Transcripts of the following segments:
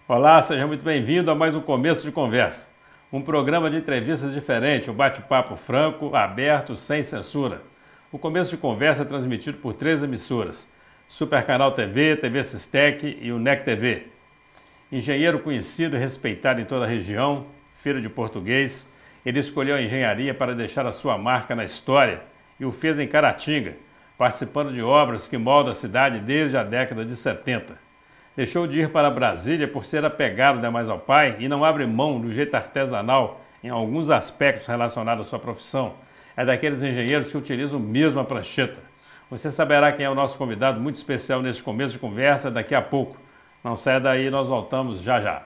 Olá, seja muito bem-vindo a mais um Começo de Conversa. Um programa de entrevistas diferente, um bate-papo franco, aberto, sem censura. O Começo de Conversa é transmitido por 3 emissoras: Super Canal TV, TV Sistec e o NEC TV. Engenheiro conhecido e respeitado em toda a região, filho de português, ele escolheu a engenharia para deixar a sua marca na história e o fez em Caratinga, participando de obras que moldam a cidade desde a década de 70. Deixou de ir para Brasília por ser apegado demais ao pai e não abre mão do jeito artesanal em alguns aspectos relacionados à sua profissão. É daqueles engenheiros que utilizam mesmo a prancheta. Você saberá quem é o nosso convidado muito especial neste começo de conversa daqui a pouco. Não saia daí, nós voltamos já já.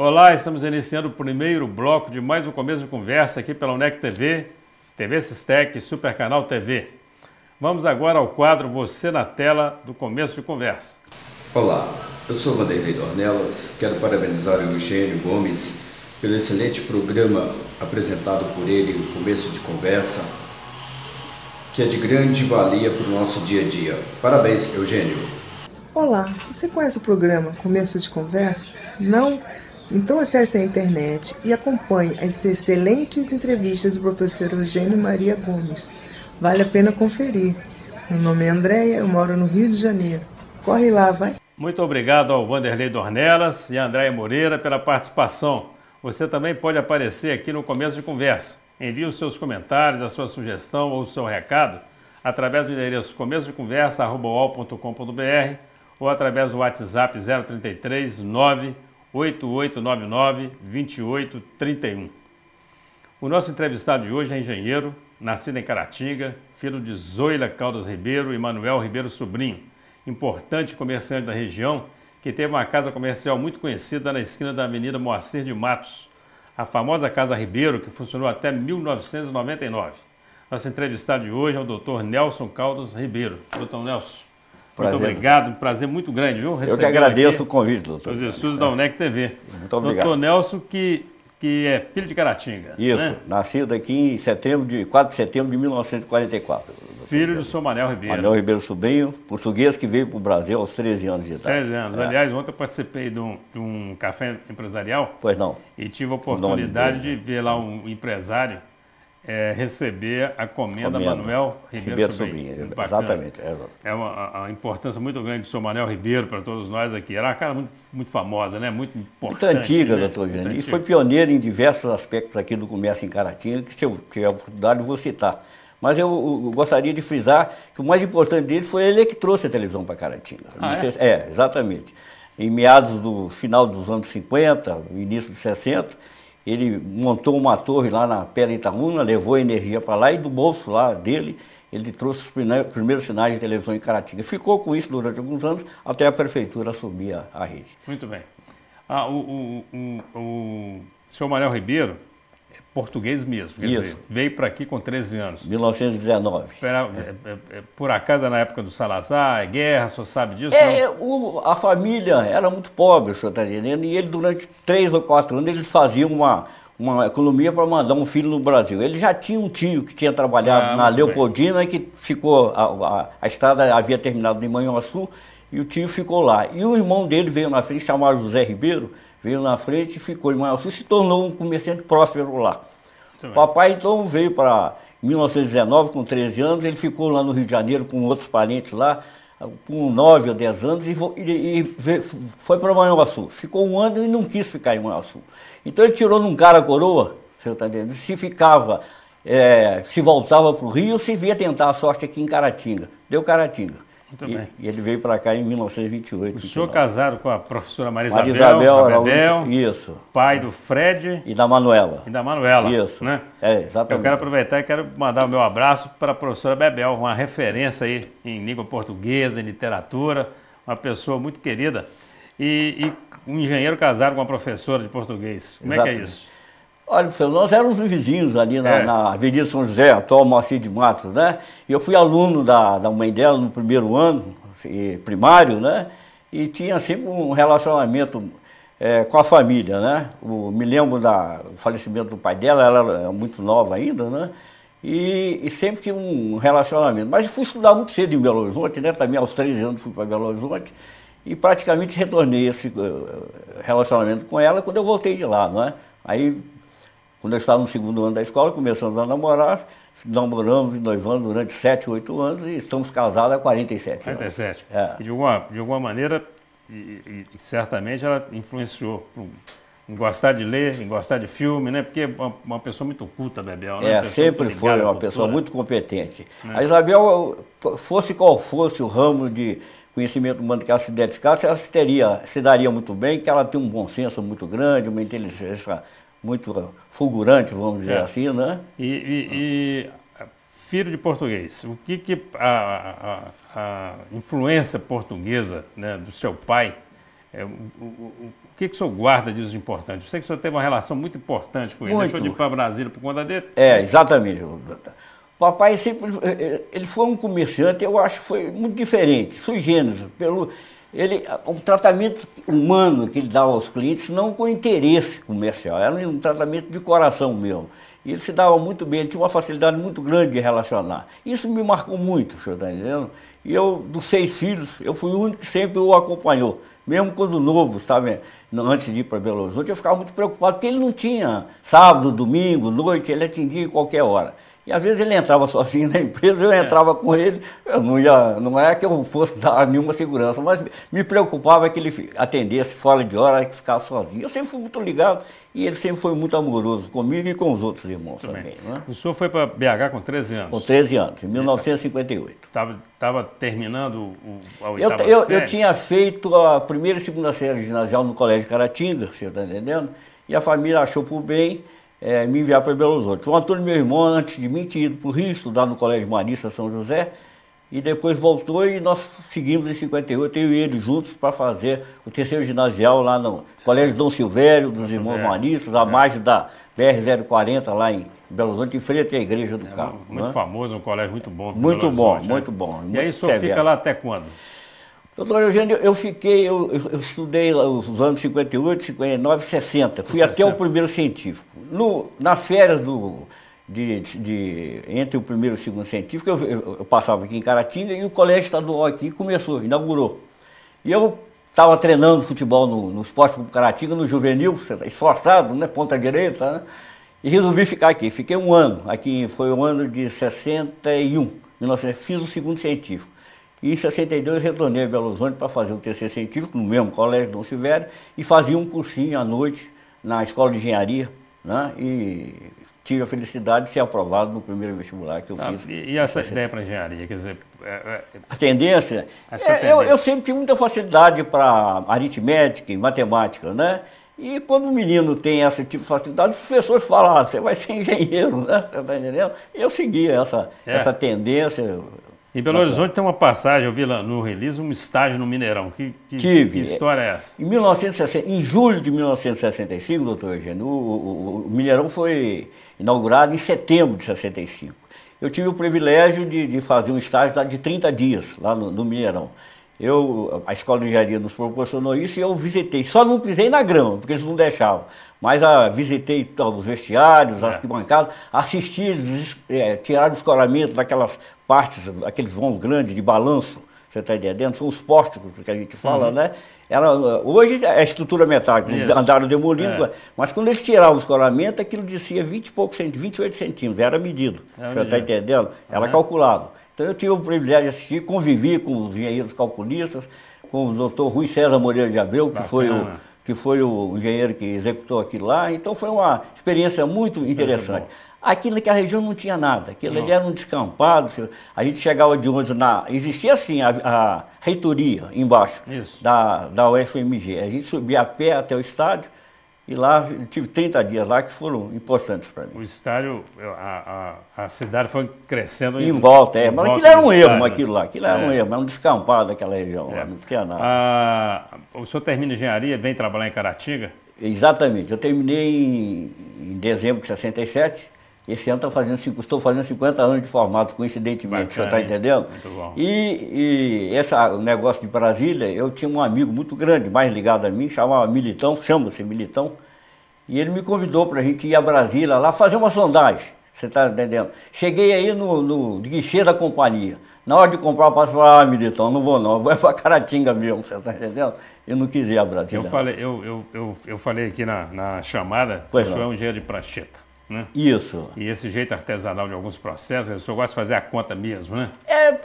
Olá, estamos iniciando o primeiro bloco de mais um Começo de Conversa aqui pela NEC TV, TV Sistec e Super Canal TV. Vamos agora ao quadro Você na Tela do Começo de Conversa. Olá, eu sou Vanderlei Dornelas, quero parabenizar o Eugênio Gomes pelo excelente programa apresentado por ele, o Começo de Conversa, que é de grande valia para o nosso dia a dia. Parabéns, Eugênio. Olá, você conhece o programa Começo de Conversa? Não? Então acesse a internet e acompanhe as excelentes entrevistas do professor Eugênio Maria Gomes. Vale a pena conferir. Meu nome é Andréia, eu moro no Rio de Janeiro. Corre lá, vai! Muito obrigado ao Vanderlei Dornelas e à Andréia Moreira pela participação. Você também pode aparecer aqui no Começo de Conversa. Envie os seus comentários, a sua sugestão ou o seu recado através do endereço começodeconversa@uol.com.br ou através do WhatsApp 033 98899-2831. O nosso entrevistado de hoje é engenheiro, nascido em Caratinga, filho de Zoila Caldas Ribeiro e Manuel Ribeiro Sobrinho, importante comerciante da região, que teve uma casa comercial muito conhecida na esquina da Avenida Moacir de Matos, a famosa Casa Ribeiro, que funcionou até 1999. Nosso entrevistado de hoje é o Dr. Nelson Caldas Ribeiro. Dr. Nelson, muito obrigado, um prazer muito grande, viu? Eu que agradeço o convite, doutor. Os estúdios da UNEC TV. Muito obrigado. Doutor Nelson, que é filho de Caratinga. Isso, né? Nascido aqui em 4 de setembro de 1944. Filho do senhor Manuel Ribeiro. Manuel Ribeiro Sobrinho, português que veio para o Brasil aos 13 anos de idade. 13 anos. Aliás, ontem eu participei de um café empresarial. Pois não. E tive a oportunidade de ver lá um empresário receber a comenda Manuel Ribeiro Sobrinho. Exatamente. É uma importância muito grande do senhor Manuel Ribeiro para todos nós aqui. Era uma casa muito, muito famosa, né? Muito importante. Muito antiga, né? doutor Gênio. E foi pioneiro em diversos aspectos aqui do comércio em Caratinga, que se eu tiver a oportunidade vou citar. Mas eu gostaria de frisar que o mais importante dele foi ele que trouxe a televisão para Caratinga. Exatamente. Em meados do final dos anos 50, início dos 60, ele montou uma torre lá na Pedra Itaúna, levou a energia para lá e do bolso lá dele, ele trouxe os primeiros sinais de televisão em Caratinga. Ficou com isso durante alguns anos, até a prefeitura assumir a rede. Muito bem. O senhor Manuel Ribeiro é português mesmo, quer dizer, veio para aqui com 13 anos. 1919. Por acaso, na época do Salazar, guerra, o senhor sabe disso? A família era muito pobre, o senhor está entendendo? E ele, durante 3 ou 4 anos, eles faziam uma economia para mandar um filho no Brasil. Ele já tinha um tio que tinha trabalhado na Leopoldina, que ficou, a estrada havia terminado em Manhuaçu, e o tio ficou lá. E o irmão dele veio na frente, chamado José Ribeiro, veio na frente e ficou em Manhuaçu e se tornou um comerciante próspero lá. Papai então veio para 1919 com 13 anos, ele ficou lá no Rio de Janeiro com outros parentes lá, com 9 ou 10 anos e foi para Manhuaçu. Ficou 1 ano e não quis ficar em Manhuaçu. Então ele tirou num cara a coroa, você está entendendo? Se voltava para o Rio, se via tentar a sorte aqui em Caratinga. Deu Caratinga. Muito bem. E ele veio para cá em 1928. O senhor casado com a professora Marisabel, isso. Pai do Fred. E da Manuela. Isso. Né? Exatamente. Eu quero aproveitar e quero mandar o meu abraço para a professora Bebel, uma referência aí em língua portuguesa, em literatura, uma pessoa muito querida. E um engenheiro casado com uma professora de português. Como é que é isso? Olha, nós éramos vizinhos ali na Avenida São José, atual Moacir de Matos, né? E eu fui aluno da mãe dela no primeiro ano, primário, né? E tinha sempre um relacionamento com a família, né? Me lembro do falecimento do pai dela, ela era muito nova ainda, né? E sempre tinha um relacionamento. Mas fui estudar muito cedo em Belo Horizonte, né? Também aos 13 anos fui para Belo Horizonte e praticamente retornei esse relacionamento com ela quando eu voltei de lá, não é? Aí, quando eu estava no segundo ano da escola, começamos a namorar, namoramos e noivamos durante 7, 8 anos e estamos casados há 47 anos. 47. E de alguma maneira, e certamente ela influenciou em gostar de ler, em gostar de filme, né? Porque é uma pessoa muito culta, Bebel, né? Sempre foi uma pessoa muito competente. A Isabel, fosse qual fosse o ramo de conhecimento humano que ela se dedicasse, ela se daria muito bem, que ela tem um bom senso muito grande, uma inteligência muito fulgurante, vamos dizer assim, né? E filho de português, o que a influência portuguesa, né, do seu pai, o que o senhor guarda disso de importante? Eu sei que o senhor teve uma relação muito importante com ele, deixou de ir para Brasília por conta dele? Exatamente. O papai sempre, ele foi um comerciante, eu acho que foi muito diferente, sui generis, o tratamento humano que ele dava aos clientes, não com interesse comercial, era um tratamento de coração mesmo. E ele se dava muito bem, ele tinha uma facilidade muito grande de relacionar. Isso me marcou muito, o senhor está entendendo? E eu, dos 6 filhos, eu fui o único que sempre o acompanhou. Mesmo quando novo, sabe, antes de ir para Belo Horizonte, eu ficava muito preocupado, porque ele não tinha sábado, domingo, noite, ele atendia em qualquer hora. E às vezes ele entrava sozinho na empresa, eu entrava com ele, não é que eu fosse dar nenhuma segurança, mas me preocupava que ele atendesse fora de hora, que ficasse sozinho. Eu sempre fui muito ligado e ele sempre foi muito amoroso comigo e com os outros irmãos também. Né? O senhor foi para BH com 13 anos? Com 13 anos, em 1958. Estava terminando a oitava série? Eu tinha feito a primeira e segunda série ginasial no Colégio Caratinga, você está entendendo? E a família achou por bem me enviar para Belo Horizonte. O Antônio, meu irmão, antes de mim, tinha ido para o Rio, estudar no Colégio Marista São José, e depois voltou e nós seguimos em 58, eu e ele juntos, para fazer o terceiro ginasial lá no Colégio Dom Silvério, dos Irmãos Maristas, à margem da BR-040, lá em Belo Horizonte, em frente à Igreja do Carmo. Muito famoso, um colégio muito bom. Muito bom, muito bom. E aí o senhor fica lá até quando? Doutor Eugênio, eu estudei os anos 58, 59, 60. Fui até o primeiro científico. Nas férias entre o primeiro e o segundo científico, eu passava aqui em Caratinga e o colégio estadual aqui inaugurou. E eu estava treinando futebol no Esporte Clube Caratinga, no juvenil, esforçado, né, ponta direita, né, e resolvi ficar aqui. Fiquei um ano, aqui foi o ano de 61, fiz o segundo científico. E em 62 retornei a Belo Horizonte para fazer o terceiro científico no mesmo colégio Dom Silvério e fazia um cursinho à noite na escola de engenharia, né? E tive a felicidade de ser aprovado no primeiro vestibular que eu fiz. E essa ideia para engenharia, quer dizer... A tendência? Eu sempre tive muita facilidade para aritmética e matemática, né? E quando o menino tem esse tipo de facilidade, os professores falam, você vai ser engenheiro, né? Tá entendendo? Eu seguia essa tendência. Em Belo Horizonte tem uma passagem, eu vi lá no release, um estágio no Mineirão. Que história é essa? Em julho de 1965, doutor Eugênio, o Mineirão foi inaugurado em setembro de 65. Eu tive o privilégio de fazer um estágio de 30 dias lá no Mineirão. A escola de engenharia nos proporcionou isso e eu visitei. Só não pisei na grama, porque eles não deixavam. Mas visitei os vestiários, as arquibancadas, assisti, tirar o escoramento daquelas partes, aqueles vãos grandes de balanço, você está entendendo? São os pórticos que a gente fala, né? Hoje é estrutura metálica, andaram demolindo, mas quando eles tiravam o escoramento, aquilo descia 20 e poucos centímetros, 28 centímetros, era medido, você está entendendo? Era calculado. Então eu tive o privilégio de assistir, convivi com os engenheiros calculistas, com o doutor Rui César Moreira de Abreu, que foi o engenheiro que executou aquilo lá. Então foi uma experiência muito interessante. Aqui naquela região não tinha nada, aquilo ali era um descampado, a gente chegava de ônibus, existia assim a reitoria embaixo da UFMG, a gente subia a pé até o estádio e lá eu tive 30 dias lá que foram importantes para mim. O estádio, a cidade foi crescendo em volta, mas aquilo era um erro, aquilo era um erro, era um descampado daquela região, lá, não tinha nada. O senhor termina engenharia, vem trabalhar em Caratinga? Exatamente. Eu terminei em dezembro de 67. Esse ano estou fazendo 50 anos de formado, coincidentemente, você está entendendo? Muito bom. E o negócio de Brasília, eu tinha um amigo muito grande, mais ligado a mim, chama-se Militão, e ele me convidou para a gente ir a Brasília lá fazer uma sondagem, você está entendendo? Cheguei aí no guichê da companhia. Na hora de comprar o passo, eu falei, Militão, não vou não, eu vou para Caratinga mesmo, você está entendendo? Eu não quis ir a Brasília. Eu falei aqui na chamada, pois isso não. é um engenheiro de prancheta. Né? Isso. E esse jeito artesanal de alguns processos, o senhor gosta de fazer a conta mesmo, né?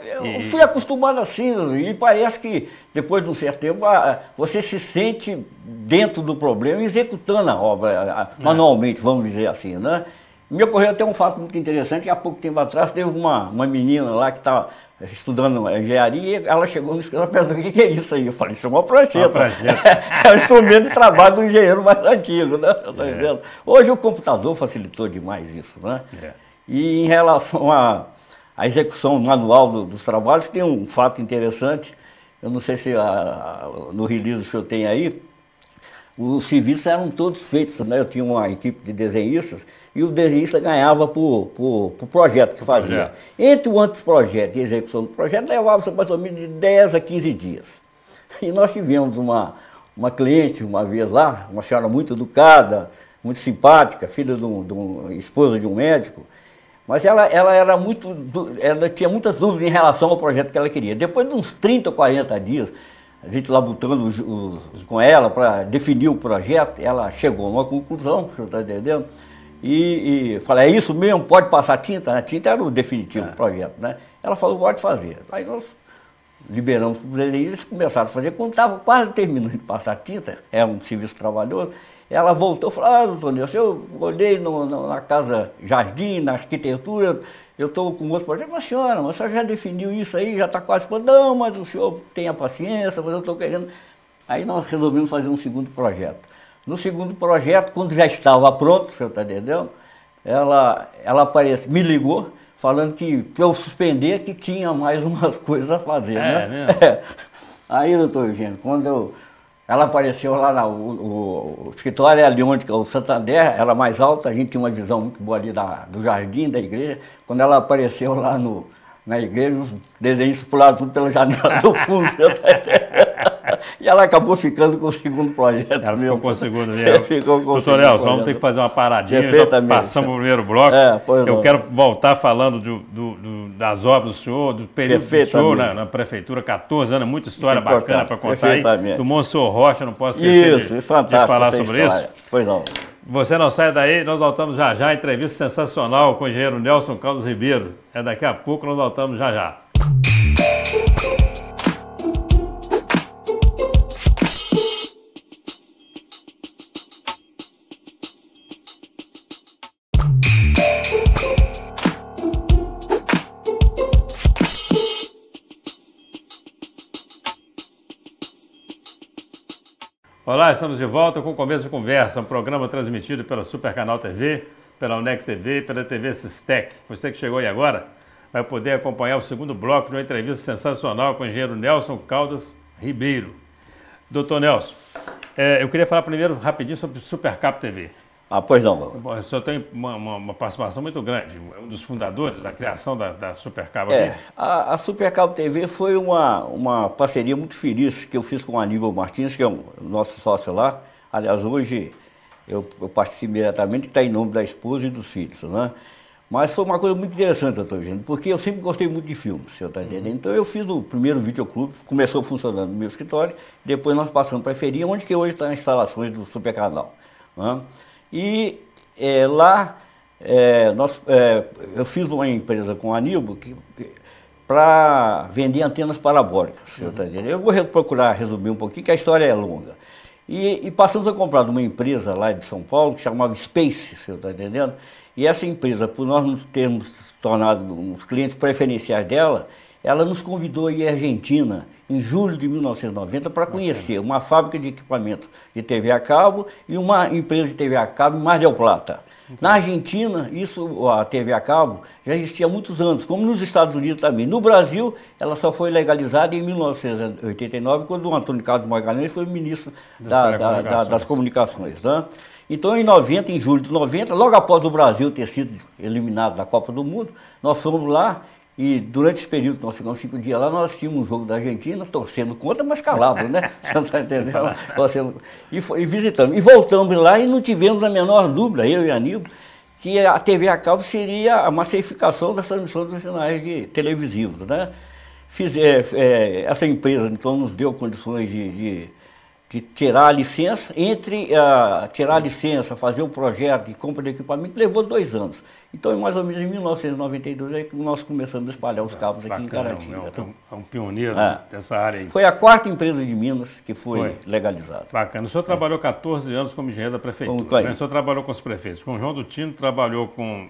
Eu fui acostumado assim, e parece que depois de um certo tempo você se sente dentro do problema, executando a obra manualmente, vamos dizer assim, né? Me ocorreu até um fato muito interessante, que há pouco tempo atrás teve uma menina lá que estava estudando engenharia, e ela chegou no escritório e perguntou, o que é isso aí? Eu falei, isso é uma prancheta. É um instrumento de trabalho do engenheiro mais antigo, né? Tá entendendo? Hoje o computador facilitou demais isso, né? E em relação à execução manual dos trabalhos, tem um fato interessante, eu não sei se no release o senhor tem aí, os serviços eram todos feitos, né? Eu tinha uma equipe de desenhistas, e o desenhista ganhava por projeto que fazia. Entre o anteprojeto e a execução do projeto, levava mais ou menos de 10 a 15 dias. E nós tivemos uma cliente uma vez lá, uma senhora muito educada, muito simpática, filha esposa de um médico, mas ela tinha muitas dúvidas em relação ao projeto que ela queria. Depois de uns 30 ou 40 dias, a gente lá botando com ela para definir o projeto, ela chegou a uma conclusão, o senhor está entendendo? E falei, é isso mesmo? Pode passar tinta? A tinta era o definitivo do projeto, né? Ela falou, pode fazer. Aí nós liberamos para os desenhistas e começaram a fazer. Quando estava quase terminando de passar tinta, era um serviço trabalhoso, ela voltou e falou, doutor Nelson, eu olhei na Casa Jardim, na arquitetura, eu estou com outro projeto. Mas senhora, mas a senhora já definiu isso aí, já está quase pronto. Não, mas o senhor tenha paciência, mas eu estou querendo. Aí nós resolvemos fazer um segundo projeto. No segundo projeto, quando já estava pronto, o senhor está entendendo? Ela apareceu, me ligou, falando que para eu suspender, que tinha mais umas coisas a fazer, né? Mesmo? Aí, doutor Eugênio, quando ela apareceu lá, o escritório é ali onde o Santander era mais alto, a gente tinha uma visão muito boa ali do jardim da igreja. Quando ela apareceu lá na igreja, os desenhistas pularam tudo pela janela do fundo. E ela acabou ficando com o segundo projeto. Ela ficou com o segundo Doutor Nelson, vamos ter que fazer uma paradinha. Então, passamos o primeiro bloco. Eu quero voltar falando das obras do senhor, do período do senhor na prefeitura, 14 anos, muita história bacana para contar aí. Do Monsenhor Rocha, não posso esquecer de falar sobre isso. Pois não. Você não sai daí, nós voltamos já já, entrevista sensacional com o engenheiro Nelson Caldas Ribeiro. É daqui a pouco, nós voltamos já já. Olá, estamos de volta com o Começo de Conversa, um programa transmitido pela Super Canal TV, pela UNEC TV e pela TV Sistec. Você que chegou aí agora vai poder acompanhar o segundo bloco de uma entrevista sensacional com o engenheiro Nelson Caldas Ribeiro. Doutor Nelson, eu queria falar primeiro rapidinho sobre o Supercap TV. Pois não. O senhor tem uma participação muito grande, um dos fundadores da criação da Supercap aqui. A Supercap TV foi uma parceria muito feliz que eu fiz com o Aníbal Martins, que é o nosso sócio lá. Aliás, hoje eu participo diretamente, que está em nome da esposa e dos filhos, né? Mas foi uma coisa muito interessante, doutor Eugênio, porque eu sempre gostei muito de filmes, o senhor está entendendo? Então eu fiz o primeiro videoclube, começou funcionando no meu escritório, depois nós passamos para a feirinha, onde que hoje estão as instalações do Supercanal, né? E lá eu fiz uma empresa com o Aníbal para vender antenas parabólicas, o senhor está entendendo? Eu vou procurar resumir um pouquinho, que a história é longa. E passamos a comprar de uma empresa lá de São Paulo, que chamava Space, o senhor está entendendo? E essa empresa, por nós nos termos tornado uns clientes preferenciais dela, ela nos convidou a ir à Argentina em julho de 1990 para conhecer uma fábrica de equipamento de TV a cabo e uma empresa de TV a cabo em Mar del Plata. Na Argentina, isso, a TV a cabo, já existia há muitos anos, como nos Estados Unidos também. No Brasil, ela só foi legalizada em 1989, quando o Antônio Carlos Magalhães foi ministro das Comunicações. Né? Então, em julho de 90, logo após o Brasil ter sido eliminado da Copa do Mundo, nós fomos lá e durante esse período que nós ficamos 5 dias lá, nós tínhamos um jogo da Argentina, torcendo contra, mas calado, né? Você não está entendendo? E visitamos. E voltamos lá e não tivemos a menor dúvida, eu e Aníbal, que a TV a cabo seria a massificação das transmissões dos sinais televisivos, né? Essa empresa, então, nos deu condições de tirar a licença. Entre tirar a licença, fazer o projeto de compra de equipamento, levou 2 anos. Então, mais ou menos em 1992, é que nós começamos a espalhar os cabos aqui em Caratinga. É um pioneiro dessa área aí. Foi a 4ª empresa de Minas que foi legalizada. Bacana. O senhor trabalhou 14 anos como engenheiro da prefeitura. Né? O senhor trabalhou com os prefeitos. Com o João do Tino, trabalhou com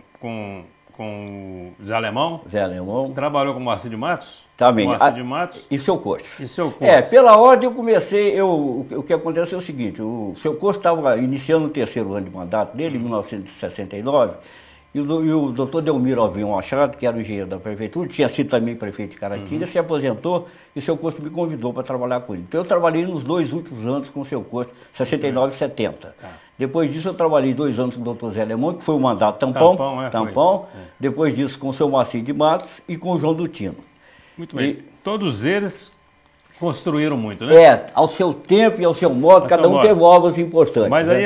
o Zé Alemão. Zé Alemão. Trabalhou com o Moacir de Matos. Também. Moacir de Matos. E seu Costa. E seu Costa. Pela ordem eu comecei, o que aconteceu é o seguinte, o seu Costa estava iniciando o 3º ano de mandato dele, em 1969, e o doutor Delmiro Alvim Machado, que era o engenheiro da prefeitura, tinha sido também prefeito de Caratinga, se aposentou e o seu Costa me convidou para trabalhar com ele. Então eu trabalhei nos 2 últimos anos com o seu Costa, 69 e 70. Depois disso eu trabalhei 2 anos com o doutor Zé Alemão, que foi o mandato tampão. Depois disso com o seu Moacir de Matos e com o João do Tino. Muito bem. Todos eles construíram muito, né? Ao seu tempo e ao seu modo, cada um teve obras importantes. Mas aí,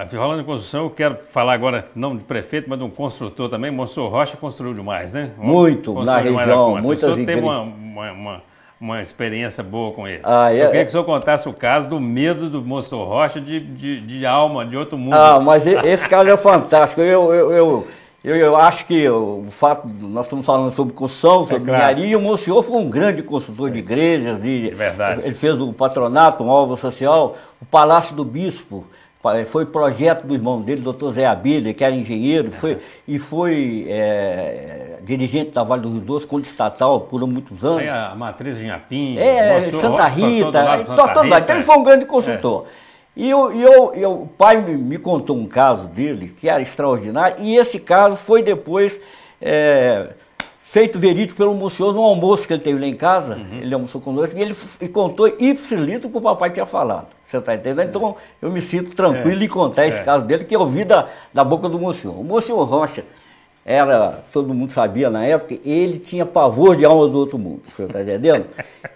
falando em construção, eu quero falar agora, não de prefeito, mas de um construtor também. Monsenhor Rocha construiu demais, né? Muito, na região, muitas igrejas. O senhor teve uma experiência boa com ele. Eu queria que o senhor contasse o caso do medo do Monsenhor Rocha de alma, de outro mundo. Mas esse caso é fantástico. Eu acho que o fato, nós estamos falando sobre construção, sobre engenharia, e o Monsenhor foi um grande construtor de igrejas, verdade. Ele fez o patronato, uma obra social, o Palácio do Bispo, foi projeto do irmão dele, doutor Zé Abelha, que era engenheiro, foi dirigente da Vale do Rio Doce, conde estatal por muitos anos. Aí a matriz de Inhapim, Santa Rita, todo lado. Então ele foi um grande construtor. E o pai me contou um caso dele, que era extraordinário, e esse caso foi depois feito verídico pelo Monsenhor no almoço que ele teve lá em casa, ele almoçou conosco, e ele contou ipsilito o que o papai tinha falado. Você está entendendo? Então eu me sinto tranquilo em contar esse caso dele, que eu ouvi da boca do Monsenhor. O Monsenhor Rocha, todo mundo sabia na época, ele tinha pavor de alma do outro mundo, você está entendendo?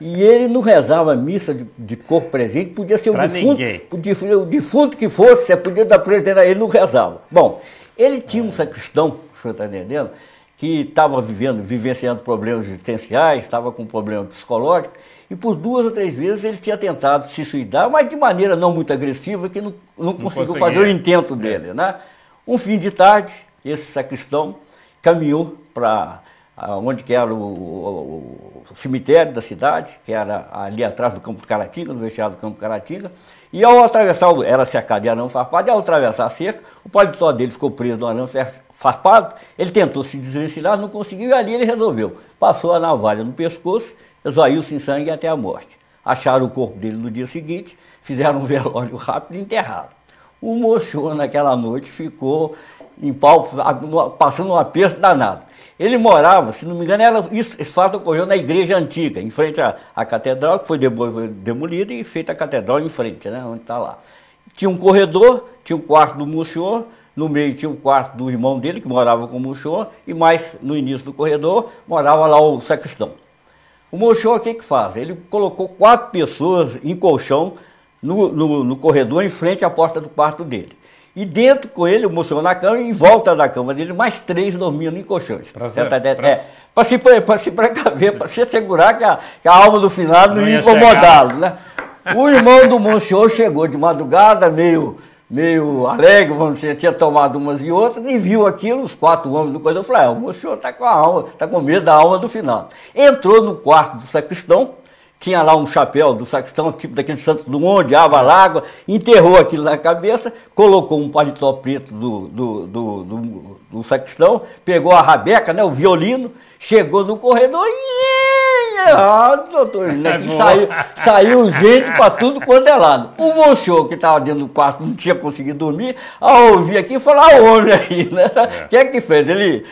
E ele não rezava missa de corpo presente, podia ser o defunto que fosse, você podia dar presente, ele não rezava. Bom, ele tinha um sacristão, você está entendendo? Que estava vivenciando problemas existenciais, estava com problema psicológico, e por 2 ou 3 vezes ele tinha tentado se suicidar, mas de maneira não muito agressiva, que não conseguiu fazer o intento dele, né? Um fim de tarde, esse sacristão caminhou para onde que era o cemitério da cidade, que era ali atrás do Campo do Caratinga, no vestiário do Campo do Caratinga, e ao atravessar, era cercado de arame farpado, e ao atravessar a cerca, o paletó dele ficou preso no arame farpado, ele tentou se desvencilhar, não conseguiu, e ali ele resolveu. Passou a navalha no pescoço, esvaiu-se em sangue até a morte. Acharam o corpo dele no dia seguinte, fizeram um velório rápido e enterraram. O Monsenhor naquela noite ficou em pau, passando um aperto danado. Ele morava, se não me engano, esse fato ocorreu na igreja antiga, em frente à catedral, que foi demolida e feita a catedral em frente, né, onde está lá. Tinha um corredor, tinha um quarto do Monsenhor, no meio tinha um quarto do irmão dele, que morava com o Monsenhor, e mais no início do corredor morava lá o sacristão. O Monsenhor, o que faz? Ele colocou 4 pessoas em colchão no corredor, em frente à porta do quarto dele. E dentro com ele, o Monsenhor na cama, e em volta da cama dele, mais 3 dormindo em colchões. Para se precaver, para se assegurar que a alma do finado não ia incomodá-lo, né? O irmão do Monsenhor chegou de madrugada, meio alegre, vamos dizer, tinha tomado umas e outras, e viu aquilo, os 4 homens do corredor, falou, o Monsenhor está com medo da alma do finado. Entrou no quarto do sacristão, tinha lá um chapéu do sacristão, tipo daquele Santos Dumont, de água lágua, enterrou aquilo na cabeça, colocou um paletó preto do sacristão, pegou a rabeca, né, o violino, chegou no corredor, errado, doutor, né? Que saiu gente para tudo quanto é lado. O moço que estava dentro do quarto não tinha conseguido dormir, ao ouvir aqui, falou, aonde aí, né? O que é que fez? Ele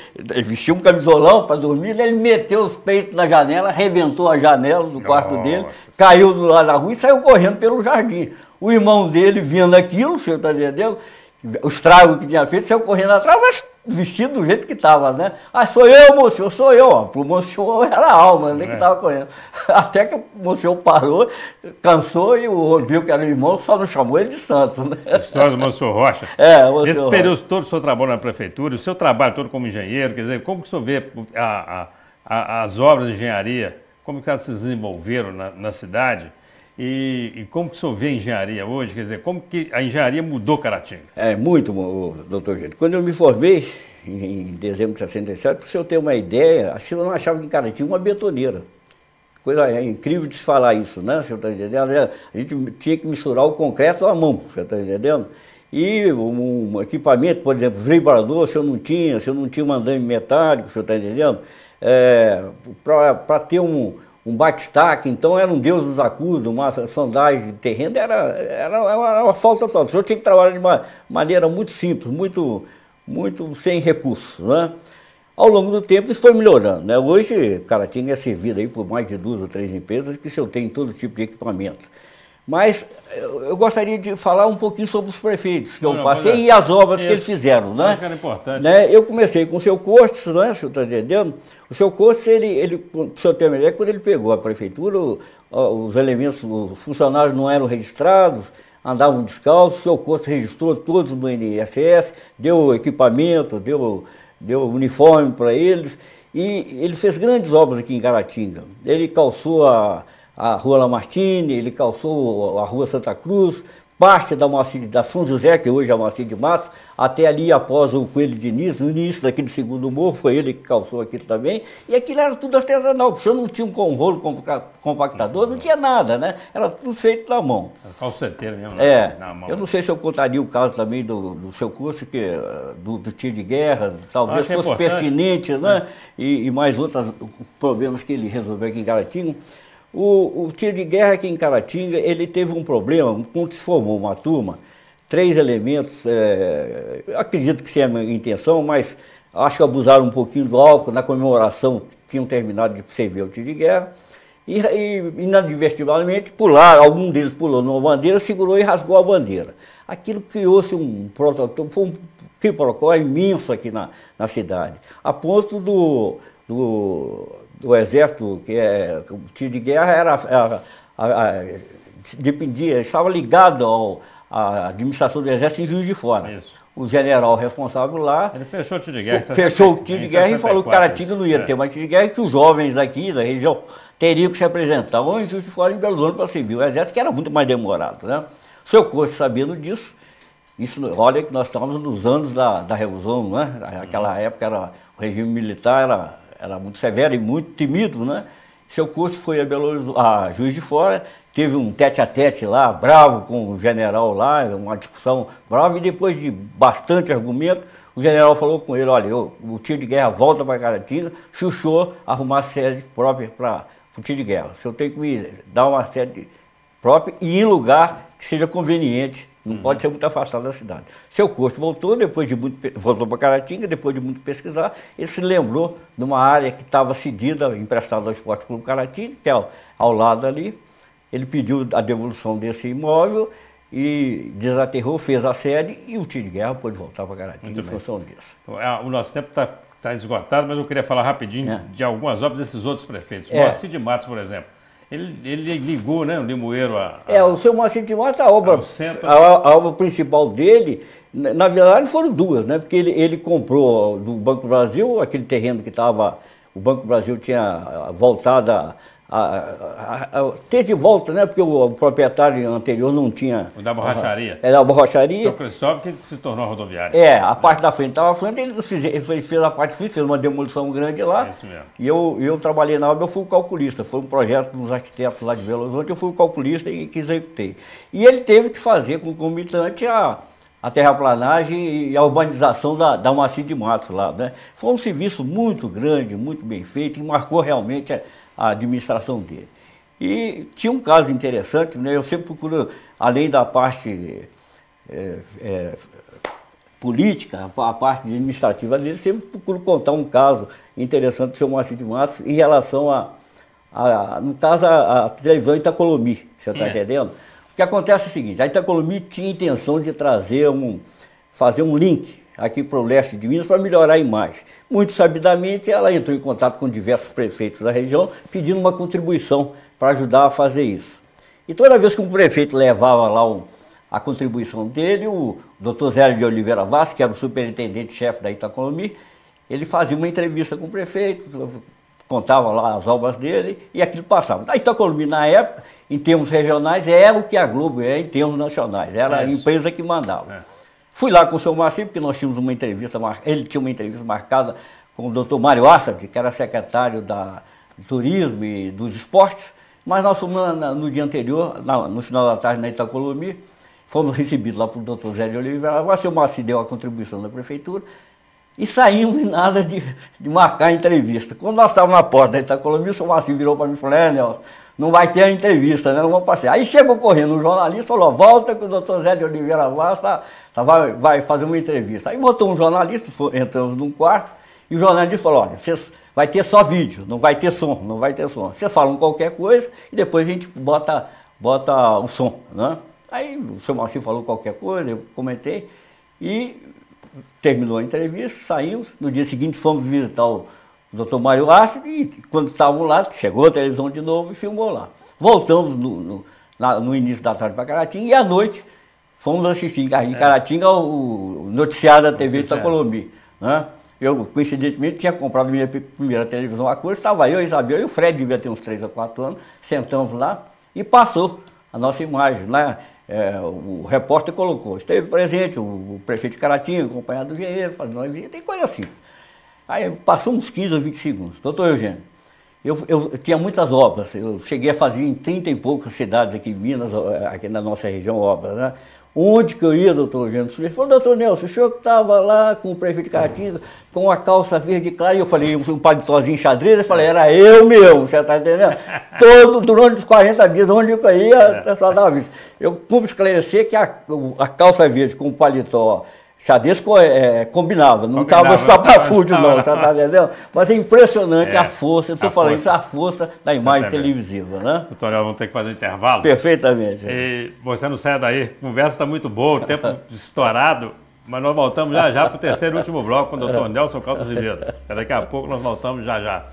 vestiu um camisolão para dormir, né? Ele meteu os peitos na janela, arrebentou a janela do quarto dele, caiu do lado da rua e saiu correndo pelo jardim. O irmão dele, vendo aquilo, o senhor está entendendo? O estrago que tinha feito, saiu correndo atrás, mas vestido do jeito que estava, né? Ah, sou eu, moço, sou eu. Ó. Pro moço era a alma, né, que estava correndo. Até que o moço parou, cansou e viu que era o irmão, só não chamou ele de santo, né? A história do moço Rocha. O Nesse período todo, o senhor trabalha na prefeitura, o seu trabalho todo como engenheiro, quer dizer, como que o senhor vê as obras de engenharia, como que elas se desenvolveram na cidade? E como que o senhor vê a engenharia hoje? Quer dizer, como que a engenharia mudou Caratinga? Muito, doutor Gênio. Quando eu me formei, em dezembro de 67, para o senhor ter uma ideia, eu não achava que em Caratinga uma betoneira. Coisa incrível de se falar isso, né? O senhor está entendendo? A gente tinha que misturar o concreto à mão, o senhor está entendendo? E um equipamento, por exemplo, vibrador, se eu não tinha um andame metálico, o senhor está entendendo? Para ter um batistaque, então era um Deus nos acuda, uma sondagem de terreno, era uma falta total. O senhor tinha que trabalhar de uma maneira muito simples, muito sem recursos, né? Ao longo do tempo isso foi melhorando, né? Hoje Caratinga é servido aí por mais de 2 ou 3 empresas que o senhor tem todo tipo de equipamento. Mas eu gostaria de falar um pouquinho sobre os prefeitos que eu passei e as obras que eles fizeram, né? Acho que era importante. Né? Eu comecei com o seu Costes, né? O senhor está entendendo? O seu Costes, para o senhor ter uma ideia, quando ele pegou a prefeitura, os elementos, os funcionários não eram registrados, andavam descalços, o seu Costes registrou todos no INSS, deu equipamento, deu uniforme para eles, e ele fez grandes obras aqui em Caratinga. Ele calçou a Rua Lamartine, ele calçou a Rua Santa Cruz, parte da São José, que hoje é a Moacir de Matos, até ali após o Coelho Diniz, no início daquele segundo morro, foi ele que calçou aquilo também, e aquilo era tudo artesanal, porque o senhor não tinha um rolo compactador, não tinha nada, né? Era tudo feito na mão. Calceteiro mesmo, né? Na mão. Eu não sei se eu contaria o caso também do seu curso, do tiro de guerra, talvez fosse pertinente, né? E mais outros problemas que ele resolveu aqui em Caratinga. O tiro de guerra aqui em Caratinga, ele teve um problema, quando se formou uma turma, 3 elementos, acredito que seja a minha intenção, mas acho que abusaram um pouquinho do álcool, na comemoração tinham terminado de servir o tiro de guerra, e inadvertidamente algum deles pulou numa bandeira, segurou e rasgou a bandeira. Aquilo criou-se um protocolo, foi um quiprocó imenso aqui na cidade, a ponto do Exército, o tiro de guerra dependia, estava ligado à administração do Exército em Juiz de Fora. Isso. O general responsável lá... Ele fechou o tiro de guerra. Fechou o tiro de guerra e falou que Caratinga não ia ter mais tiro de guerra, e que os jovens daqui da região teriam que se apresentar ou em Juiz de Fora, em Belo Horizonte, para servir o Exército, que era muito mais demorado, né? O seu Costa, sabendo disso, olha que nós estávamos nos anos da Revolução, né? Aquela época o regime militar era muito severo e muito temido, né? Seu curso foi a Juiz de Fora, teve um tete-a-tete lá, bravo com o general lá, uma discussão brava, e depois de bastante argumento, o general falou com ele, olha, o tiro de guerra volta para Caratinga, chuchou arrumar sede própria para o tiro de guerra. O senhor tem que me dar uma sede própria e em lugar que seja conveniente. Não pode ser muito afastado da cidade. Seu Costo voltou para Caratinga, depois de muito pesquisar, ele se lembrou de uma área que estava cedida, emprestada ao Esporte Clube Caratinga, que é ao lado ali. Ele pediu a devolução desse imóvel e desaterrou, fez a sede e o tiro de guerra pôde voltar para Caratinga em função disso. O nosso tempo está esgotado, mas eu queria falar rapidinho de algumas obras desses outros prefeitos. Moacir de Matos, por exemplo. Ele ligou, né, o Limoeiro o seu Moacir de Matos, a obra principal dele, na verdade foram 2, né, porque ele comprou do Banco do Brasil, aquele terreno que estava, o Banco do Brasil tinha voltado ter de volta, né, porque o proprietário anterior não tinha... O da borracharia. Da borracharia. O seu Cristóvão que se tornou rodoviária. A parte da frente estava à frente, ele fez a parte de frente, fez uma demolição grande lá. É isso mesmo. E eu trabalhei na obra, eu fui o calculista, foi um projeto dos arquitetos lá de Belo Horizonte, eu fui o calculista e que executei. E ele teve que fazer concomitante a terraplanagem e a urbanização da Moacir de Matos lá, né. Foi um serviço muito grande, muito bem feito, e marcou realmente a administração dele. E tinha um caso interessante, né? Eu sempre procuro, além da parte política, a parte administrativa dele, sempre procuro contar um caso interessante do seu Moacir de Matos em relação no caso, a televisão Itacolomi, você está entendendo? O que acontece é o seguinte, a Itacolomi tinha intenção de fazer um link aqui para o leste de Minas para melhorar a imagem. Muito sabidamente, ela entrou em contato com diversos prefeitos da região, pedindo uma contribuição para ajudar a fazer isso. E toda vez que um prefeito levava lá a contribuição dele, o Dr. Zélio de Oliveira Vaz, que era o superintendente-chefe da Itacolomi, ele fazia uma entrevista com o prefeito, contava lá as obras dele e aquilo passava. A Itacolomi, na época, em termos regionais, era o que a Globo é em termos nacionais, era a empresa que mandava. Fui lá com o seu Moacir, porque nós tínhamos uma entrevista, ele tinha uma entrevista marcada com o Dr. Mário Assad, que era secretário do Turismo e dos Esportes, mas nós fomos no dia anterior, no final da tarde, na Itacolomi, fomos recebidos lá pelo Dr. Zé de Oliveira, o seu Moacir deu a contribuição da prefeitura, e saímos em nada de marcar a entrevista. Quando nós estávamos na porta da Itacolomi, o seu Moacir virou para mim e falou, Nelson, não vai ter a entrevista, né? Não vamos passear. Aí chegou correndo um jornalista, falou, volta que o Dr. Zé de Oliveira Vaz vai fazer uma entrevista. Aí botou um jornalista, entramos num quarto, e o jornalista falou, olha, vai ter só vídeo, não vai ter som, não vai ter som. Vocês falam qualquer coisa e depois a gente bota o som, né? Aí o seu Moacir falou qualquer coisa, eu comentei, e terminou a entrevista, saímos. No dia seguinte fomos visitar o Dr. Mário Assad e quando estavam lá, chegou a televisão de novo e filmou lá. Voltamos no início da tarde para Caratinga e à noite fomos assistir em Caratinga o noticiário da TV Itacolomi, né? Eu, coincidentemente, tinha comprado minha primeira televisão a cores, estava eu, Isabel e o Fred, devia ter uns 3 ou 4 anos, sentamos lá e passou a nossa imagem, né? O repórter colocou, esteve presente o prefeito de Caratinga, acompanhado do engenheiro, fazendo uma visita, tem coisa assim. Aí passou uns 15 ou 20 segundos. Doutor Eugênio, eu tinha muitas obras, eu cheguei a fazer em 30 e poucas cidades aqui em Minas, aqui na nossa região, obras, né? Onde que eu ia, doutor Eugênio? Ele falou, doutor Nelson, o senhor que estava lá com o prefeito de Caratinga, com a calça verde clara, e eu falei, um paletózinho xadrez, eu falei, era eu mesmo, você está entendendo? Durante os 40 dias, onde eu ia, eu só dava vista. Eu cumpro esclarecer que a calça verde com o paletó xadrez combinava, não estava só para fúdio não, você está entendendo? Mas é impressionante a força, eu estou falando isso, a força da imagem televisiva, né? Doutor, vamos ter que fazer um intervalo. Perfeitamente. E você não sai daí, a conversa está muito boa, o tempo estourado, mas nós voltamos já para o terceiro e último bloco com o doutor Nelson Caldas Ribeiro. Daqui a pouco nós voltamos já.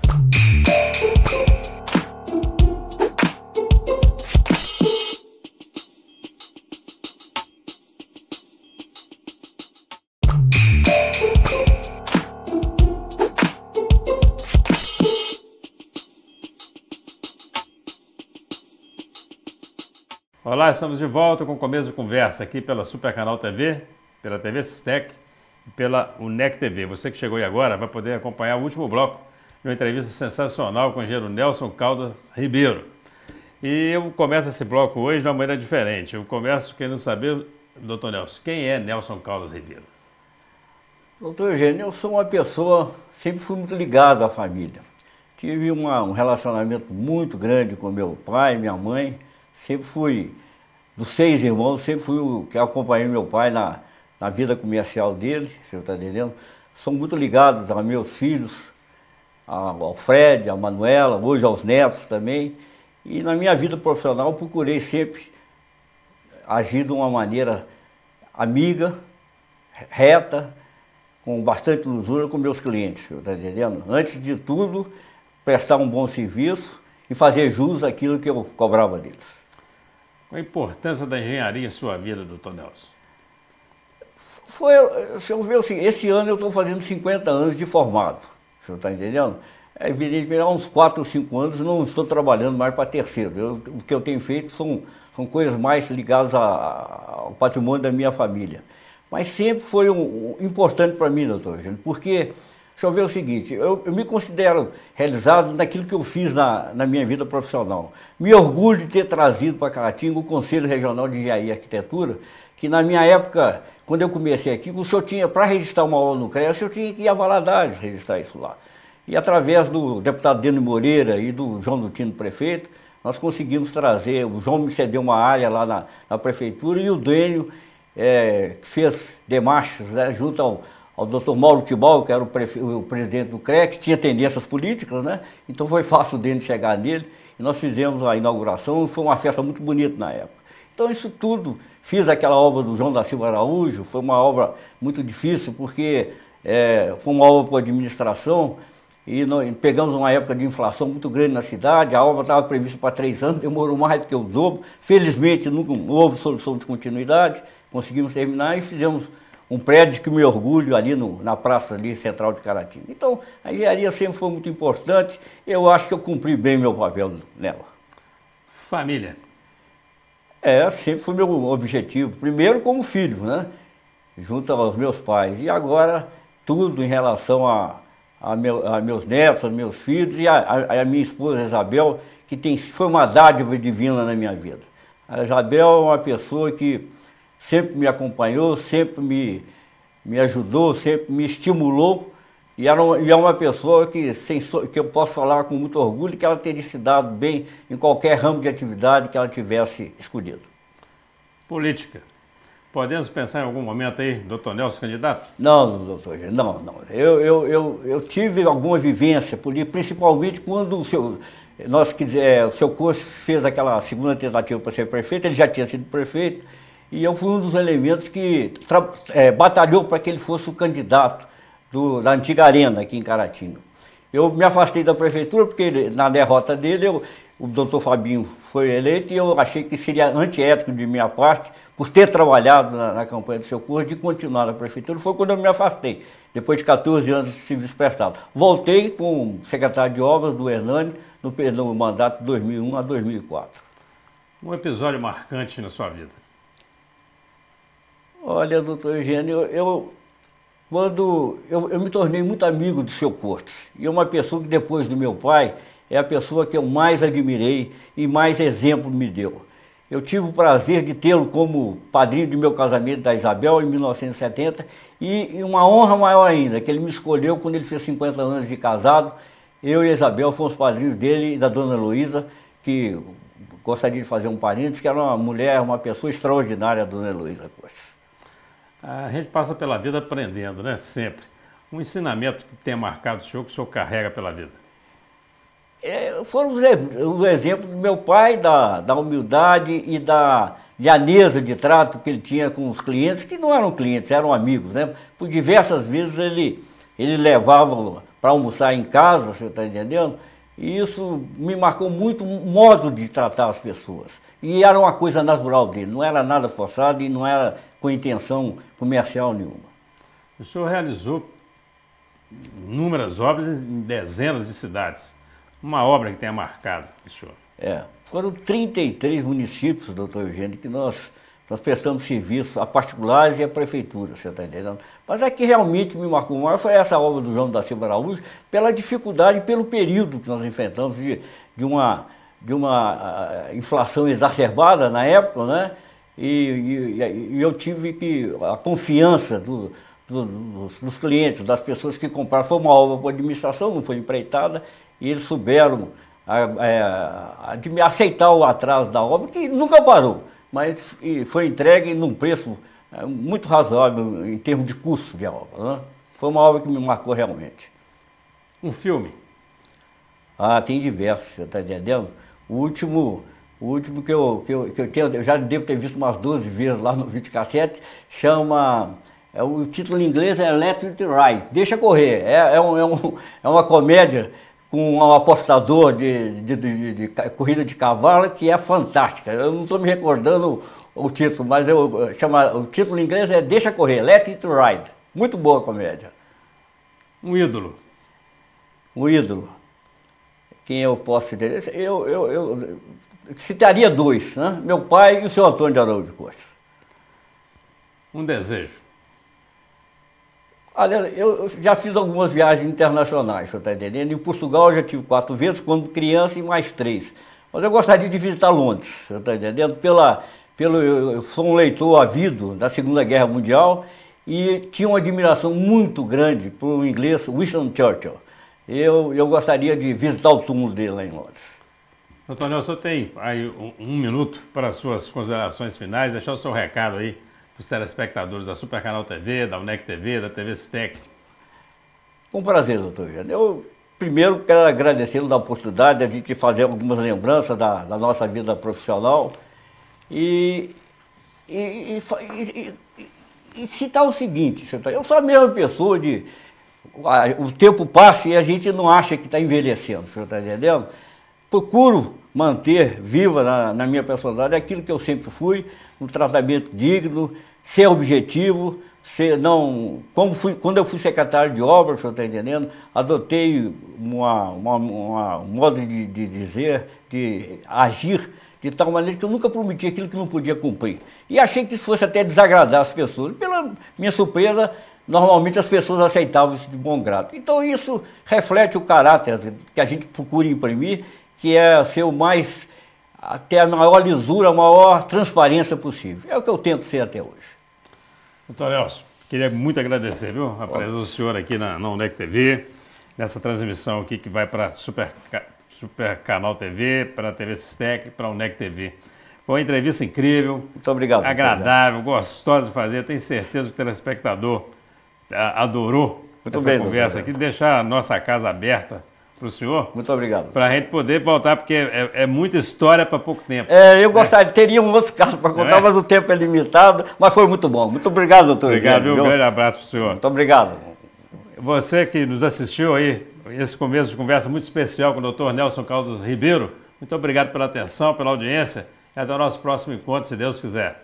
Olá, estamos de volta com o Começo de Conversa aqui pela Super Canal TV, pela TV Sistec e pela UNEC TV. Você que chegou aí agora vai poder acompanhar o último bloco de uma entrevista sensacional com o engenheiro Nelson Caldas Ribeiro. E eu começo esse bloco hoje de uma maneira diferente. Eu começo querendo saber, doutor Nelson, quem é Nelson Caldas Ribeiro? Doutor Eugênio, eu sou uma pessoa, sempre fui muito ligado à família. Tive um relacionamento muito grande com meu pai, minha mãe. Sempre fui, dos 6 irmãos, sempre fui o que acompanhei meu pai na vida comercial dele, você está entendendo? Sou muito ligado aos meus filhos, ao Fred, à Manuela, hoje aos netos também. E na minha vida profissional procurei sempre agir de uma maneira amiga, reta, com bastante lisura com meus clientes, você está entendendo? Antes de tudo, prestar um bom serviço e fazer jus àquilo que eu cobrava deles. Qual a importância da engenharia em sua vida, doutor Nelson? Se eu ver assim, esse ano eu estou fazendo 50 anos de formado, o senhor está entendendo? É evidente que há uns 4 ou 5 anos não estou trabalhando mais para terceiro. O que eu tenho feito são coisas mais ligadas ao patrimônio da minha família. Mas sempre foi importante para mim, doutor Eugênio, porque, deixa eu ver o seguinte, eu me considero realizado naquilo que eu fiz na minha vida profissional. Me orgulho de ter trazido para Caratinga o Conselho Regional de Engenharia e Arquitetura, que na minha época, quando eu comecei aqui, o senhor tinha, para registrar uma obra no CREA, o senhor tinha que ir a Valadares registrar isso lá. E através do deputado Deno Moreira e do João Dutino, prefeito, nós conseguimos trazer, o João me cedeu uma área lá na prefeitura e o Dênio fez demarches, né, junto ao Dr. Mauro Tibal, que era o presidente do CREA, que tinha tendências políticas, né? Então foi fácil o Dênio chegar nele e nós fizemos a inauguração, foi uma festa muito bonita na época. Então isso tudo, fiz aquela obra do João da Silva Araújo, foi uma obra muito difícil porque foi uma obra por administração e nós pegamos uma época de inflação muito grande na cidade, a obra estava prevista para 3 anos, demorou mais do que o dobro, felizmente nunca houve solução de continuidade, conseguimos terminar e fizemos um prédio que me orgulho ali na praça ali, central de Caratinga. Então a engenharia sempre foi muito importante, eu acho que eu cumpri bem meu papel nela. Família. Sempre foi meu objetivo, primeiro como filho, né? Junto aos meus pais, e agora tudo em relação a meus netos, a meus filhos e a minha esposa Isabel, que foi uma dádiva divina na minha vida. A Isabel é uma pessoa que sempre me acompanhou, sempre me ajudou, sempre me estimulou, e é uma pessoa que eu posso falar com muito orgulho que ela teria se dado bem em qualquer ramo de atividade que ela tivesse escolhido. Política. Podemos pensar em algum momento aí, doutor Nelson, candidato? Não, doutor, não. Eu tive alguma vivência política, principalmente quando o seu Costa fez aquela segunda tentativa para ser prefeito, ele já tinha sido prefeito, e eu fui um dos elementos que batalhou para que ele fosse o candidato da antiga Arena aqui em Caratinga. Eu me afastei da prefeitura porque na derrota dele o doutor Fabinho foi eleito e eu achei que seria antiético de minha parte, por ter trabalhado na campanha do seu curso, de continuar na prefeitura. Foi quando eu me afastei, depois de 14 anos de serviço prestado. Voltei como secretário de obras do Hernani no mandato de 2001 a 2004. Um episódio marcante na sua vida? Olha, doutor Eugênio, eu me tornei muito amigo do seu Cortes. E é uma pessoa que depois do meu pai é a pessoa que eu mais admirei e mais exemplo me deu. Eu tive o prazer de tê-lo como padrinho de meu casamento da Isabel em 1970 e uma honra maior ainda, que ele me escolheu quando ele fez 50 anos de casado. Eu e a Isabel fomos padrinhos dele e da dona Heloísa, que gostaria de fazer um parênteses, que era uma pessoa extraordinária, a dona Heloísa Costa. A gente passa pela vida aprendendo, né? Sempre. Um ensinamento que tenha marcado o senhor carrega pela vida. Foram os exemplos do meu pai, da humildade e da lhaneza de trato que ele tinha com os clientes, que não eram clientes, eram amigos, né? Por diversas vezes ele levava para almoçar em casa, você está entendendo? E isso me marcou muito o modo de tratar as pessoas. E era uma coisa natural dele, não era nada forçado e não era com intenção comercial nenhuma. O senhor realizou inúmeras obras em dezenas de cidades. Uma obra que tenha marcado o senhor? Foram 33 municípios, doutor Eugênio, que nós prestamos serviço a particulares e a prefeitura, você está entendendo? Mas a que realmente me marcou mais foi essa obra do João da Silva Araújo, pela dificuldade e pelo período que nós enfrentamos de uma inflação exacerbada na época, né? E eu tive a confiança dos clientes, das pessoas que compraram. Foi uma obra por administração, não foi empreitada, e eles souberam aceitar o atraso da obra, que nunca parou, mas foi entregue num preço muito razoável em termos de custo de obra, né? Foi uma obra que me marcou realmente. Um filme? Tem diversos, você está entendendo? O último que eu já devo ter visto umas 12 vezes lá no videocassete, o título em inglês é Let It Ride, Deixa Correr. É uma comédia com um apostador de corrida de cavalo que é fantástica. Eu não estou me recordando o título, mas o título em inglês é Deixa Correr, Let It Ride. Muito boa a comédia. Um ídolo? Um ídolo? Quem eu posso dizer? Eu citaria 2, né? Meu pai e o seu Antônio de Araújo Costa. Um desejo? Olha, eu já fiz algumas viagens internacionais, você está entendendo? Em Portugal eu já tive 4 vezes, quando criança, e mais 3. Mas eu gostaria de visitar Londres, você está entendendo? Eu sou um leitor ávido da Segunda Guerra Mundial e tinha uma admiração muito grande por um inglês, Winston Churchill. eu gostaria de visitar o túmulo dele lá em Londres. Doutor Nelson, tem aí um minuto para as suas considerações finais, deixar o seu recado aí para os telespectadores da Super Canal TV, da UNEC TV, da TV Sistec. Com prazer, doutor Eugênio. Eu primeiro quero agradecê-lo da oportunidade de a gente fazer algumas lembranças da nossa vida profissional e citar o seguinte, eu sou a mesma pessoa o tempo passa e a gente não acha que está envelhecendo, o senhor está entendendo? Procuro manter viva na minha personalidade aquilo que eu sempre fui, um tratamento digno, ser objetivo, quando eu fui secretário de obras, o senhor está entendendo, adotei um modo de dizer, de agir, de tal maneira que eu nunca prometi aquilo que não podia cumprir. E achei que isso fosse até desagradar as pessoas. Pela minha surpresa, normalmente as pessoas aceitavam isso de bom grado. Então isso reflete o caráter que a gente procura imprimir, que é ser até a maior lisura, a maior transparência possível. É o que eu tento ser até hoje. Doutor Nelson, queria muito agradecer, viu, a presença do senhor aqui na UNEC TV, nessa transmissão aqui que vai para Super Canal TV, para a TV Sistec, para a UNEC TV. Foi uma entrevista incrível. Muito obrigado. Agradável, gostosa de fazer. Tenho certeza que o telespectador adorou essa conversa aqui. Deixar a nossa casa aberta para o senhor. Muito obrigado. Para a gente poder voltar, porque é muita história para pouco tempo. Eu gostaria, teria um outro caso para contar, mas o tempo é limitado, mas foi muito bom. Muito obrigado, doutor. Obrigado, um grande abraço para o senhor. Muito obrigado. Você que nos assistiu aí, esse começo de conversa muito especial com o doutor Nelson Caldas Ribeiro, muito obrigado pela atenção, pela audiência e até o nosso próximo encontro, se Deus quiser.